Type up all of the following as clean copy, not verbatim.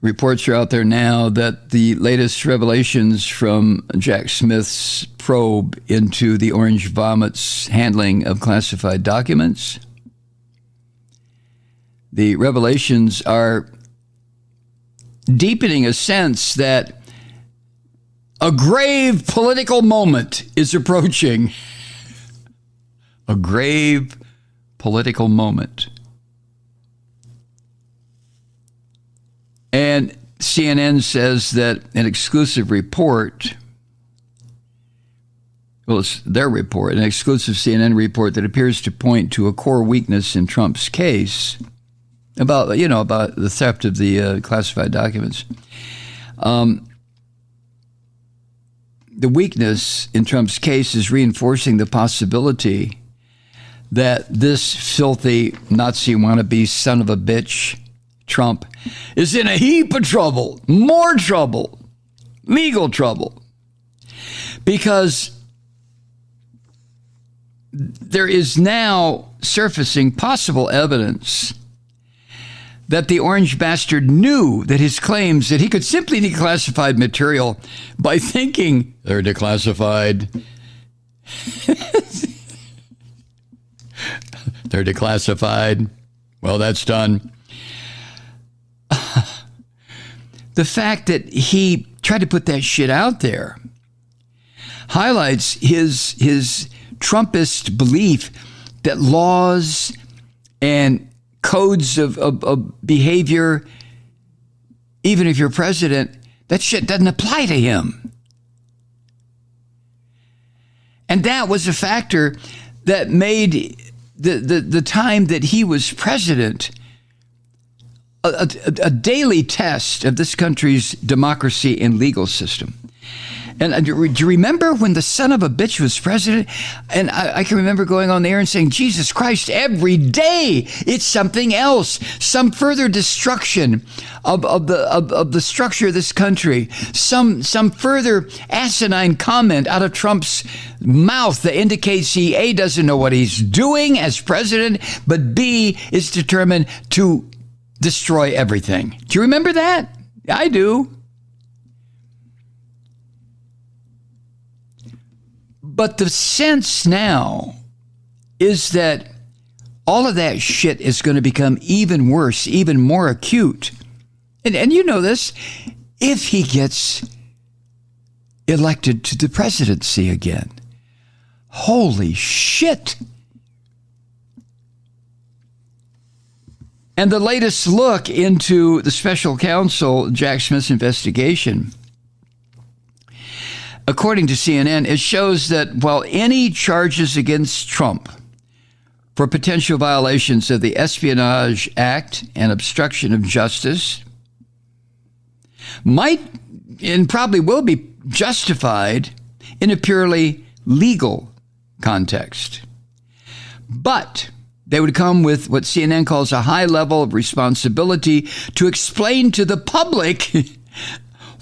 Reports are out there now that the latest revelations from Jack Smith's probe into the Orange Vomit's handling of classified documents, the revelations are deepening a sense that a grave political moment is approaching. A grave political moment. And CNN says that an exclusive report, well, it's their report, an exclusive CNN report that appears to point to a core weakness in Trump's case about the theft of the classified documents. The weakness in Trump's case is reinforcing the possibility that this filthy Nazi wannabe son of a bitch, Trump, is in a heap of trouble, more trouble, legal trouble, because there is now surfacing possible evidence that the orange bastard knew that his claims that he could simply declassify material by thinking they're declassified. They're declassified. Well, that's done. The fact that he tried to put that shit out there highlights his Trumpist belief that laws and codes of behavior, even if you're president, that shit doesn't apply to him. And that was a factor that made the time that he was president a daily test of this country's democracy and legal system. And do you remember when the son of a bitch was president? And I can remember going on the air and saying, Jesus Christ, every day it's something else, some further destruction of the structure of this country, some further asinine comment out of Trump's mouth that indicates he A, doesn't know what he's doing as president, but B, is determined to destroy everything. Do you remember that? I do. But the sense now is that all of that shit is going to become even worse, even more acute. And you know this, if he gets elected to the presidency again. Holy shit. And the latest look into the special counsel, Jack Smith's investigation, according to CNN, it shows that while any charges against Trump for potential violations of the Espionage Act and obstruction of justice might and probably will be justified in a purely legal context, but they would come with what CNN calls a high level of responsibility to explain to the public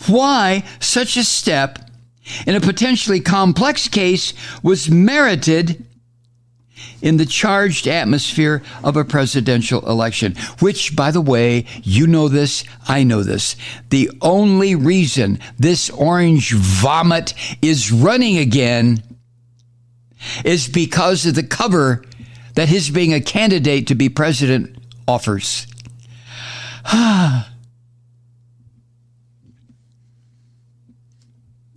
why such a step in a potentially complex case was merited in the charged atmosphere of a presidential election, which, by the way, you know this, I know this. The only reason this orange vomit is running again is because of the cover that his being a candidate to be president offers.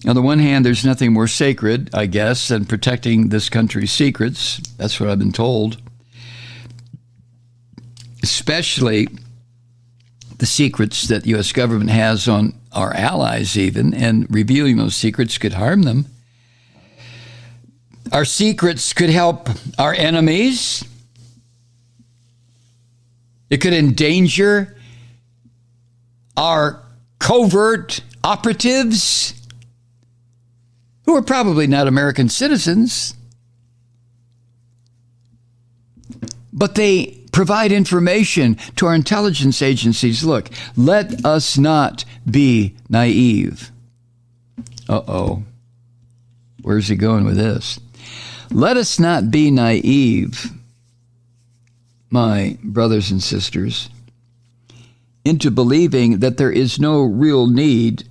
On the one hand, there's nothing more sacred, I guess, than protecting this country's secrets. That's what I've been told. Especially the secrets that the U.S. government has on our allies even, and revealing those secrets could harm them. Our secrets could help our enemies. It could endanger our covert operatives, who are probably not American citizens, but they provide information to our intelligence agencies. Look, let us not be naive. Uh-oh. Where's he going with this? Let us not be naive, my brothers and sisters, into believing that there is no real need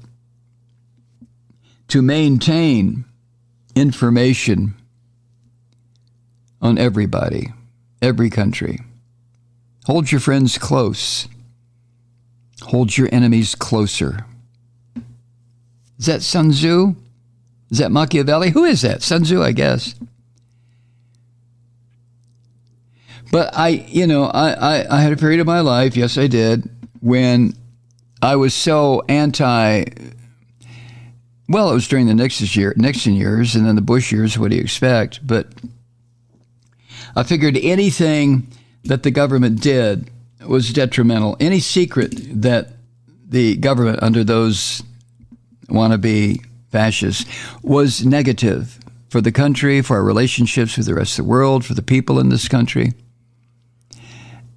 to maintain information on everybody, every country. Hold your friends close. Hold your enemies closer. Is that Sun Tzu? Is that Machiavelli? Who is that? Sun Tzu, I guess. But I had a period of my life, yes, I did, when I was so it was during the Nixon years and then the Bush years, what do you expect? But I figured anything that the government did was detrimental. Any secret that the government under those wannabe fascists was negative for the country, for our relationships with the rest of the world, for the people in this country.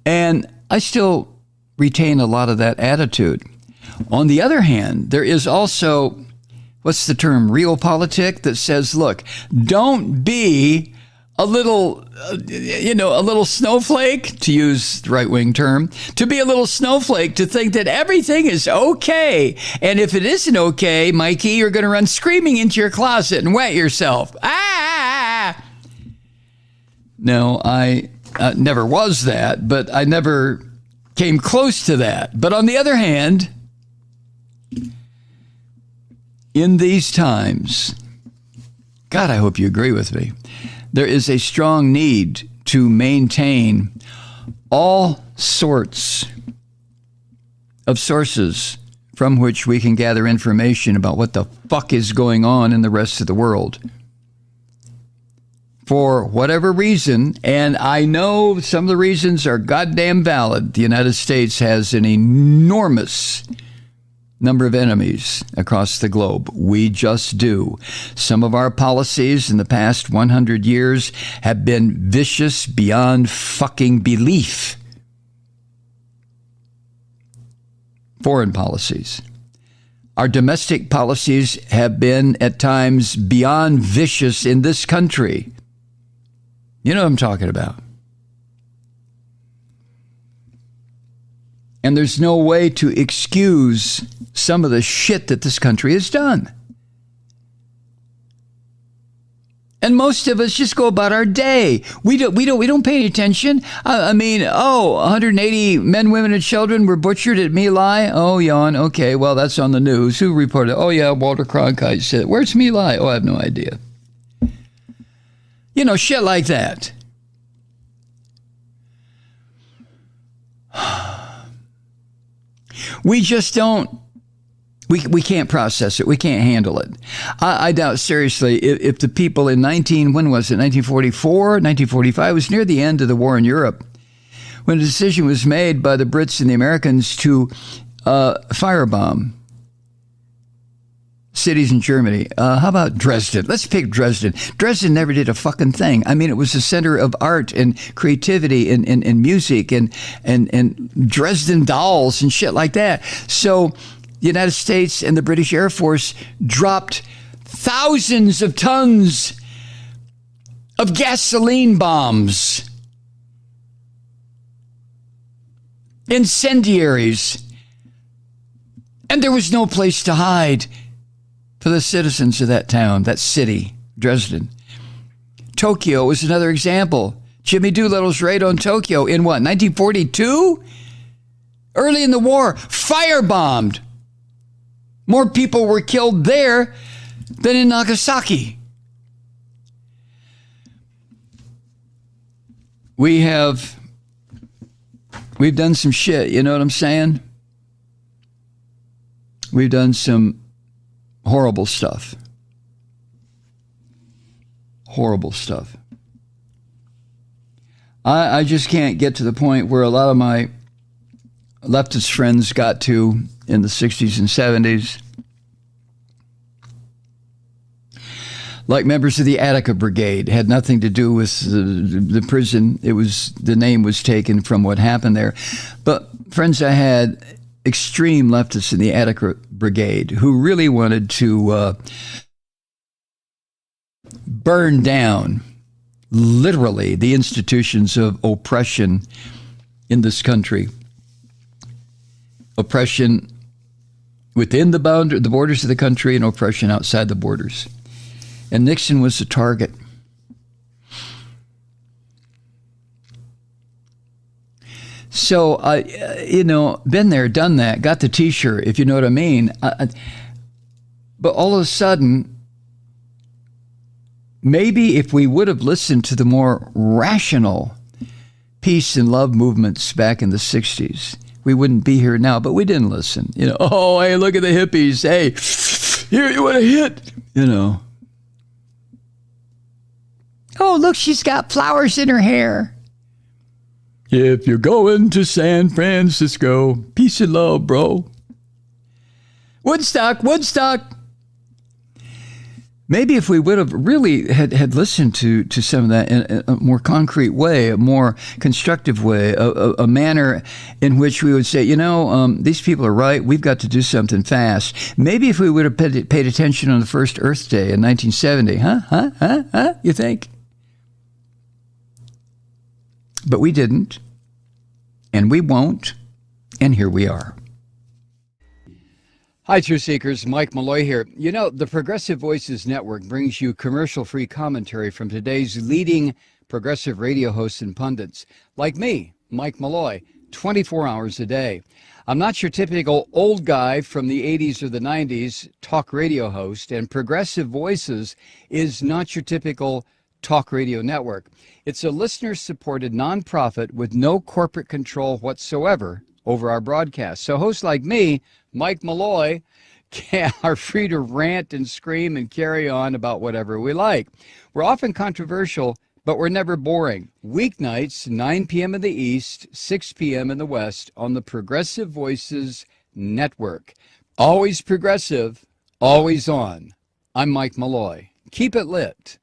And I still retain a lot of that attitude. On the other hand, there is also, what's the term, realpolitik, that says, look, don't be a little snowflake, to use the right-wing term, to be a little snowflake, to think that everything is okay. And if it isn't okay, Mikey, you're going to run screaming into your closet and wet yourself. Ah! No, I never was that, but I never came close to that. But on the other hand, in these times, God, I hope you agree with me, there is a strong need to maintain all sorts of sources from which we can gather information about what the fuck is going on in the rest of the world. For whatever reason, and I know some of the reasons are goddamn valid, the United States has an enormous number of enemies across the globe. We just do. Some of our policies in the past 100 years have been vicious beyond fucking belief. Foreign policies. Our domestic policies have been at times beyond vicious in this country. You know what I'm talking about. And there's no way to excuse some of the shit that this country has done. And most of us just go about our day. We don't pay any attention. 180 men, women, and children were butchered at My Lai. Oh, yawn. Okay, well, that's on the news. Who reported? Oh, yeah, Walter Cronkite said. Where's My Lai? Oh, I have no idea. Shit like that. We just don't, we can't process it. We can't handle it. I doubt seriously if the people in 1944, 1945, was near the end of the war in Europe, when a decision was made by the Brits and the Americans to firebomb cities in Germany. How about Dresden? Let's pick Dresden. Dresden never did a fucking thing. I mean, it was the center of art and creativity and music and Dresden dolls and shit like that. So the United States and the British Air Force dropped thousands of tons of gasoline bombs, incendiaries, and there was no place to hide for the citizens of that town, that city, Dresden. Tokyo was another example. Jimmy Doolittle's raid on Tokyo in what, 1942? Early in the war, firebombed. More people were killed there than in Nagasaki. We've done some shit, you know what I'm saying? We've done some horrible stuff. Horrible stuff. I just can't get to the point where a lot of my leftist friends got to in the 60s and 70s. Like members of the Attica Brigade, had nothing to do with the prison. The name was taken from what happened there. But friends I had, extreme leftists in the Attica Brigade, who really wanted to burn down, literally, the institutions of oppression in this country. oppression within the borders of the country and oppression outside the borders. And Nixon was the target. So, been there, done that, got the T-shirt, if you know what I mean. But all of a sudden, maybe if we would have listened to the more rational peace and love movements back in the 60s, we wouldn't be here now. But we didn't listen. Oh, hey, look at the hippies. Hey, here, you want to hit? Oh, look, she's got flowers in her hair. If you're going to San Francisco, peace and love, bro. Woodstock. Maybe if we would have really had listened to some of that in a more concrete way, a more constructive way, a manner in which we would say, these people are right. We've got to do something fast. Maybe if we would have paid attention on the first Earth Day in 1970, you think? But we didn't, and we won't, and here we are. Hi, Truth Seekers. Mike Malloy here. The Progressive Voices Network brings you commercial-free commentary from today's leading progressive radio hosts and pundits, like me, Mike Malloy, 24 hours a day. I'm not your typical old guy from the 80s or the 90s talk radio host, and Progressive Voices is not your typical talk radio network. It's a listener-supported nonprofit with no corporate control whatsoever over our broadcast. So hosts like me, Mike Malloy, are free to rant and scream and carry on about whatever we like. We're often controversial, but we're never boring. Weeknights, 9 p.m. in the East, 6 p.m. in the West on the Progressive Voices Network. Always progressive, always on. I'm Mike Malloy. Keep it lit.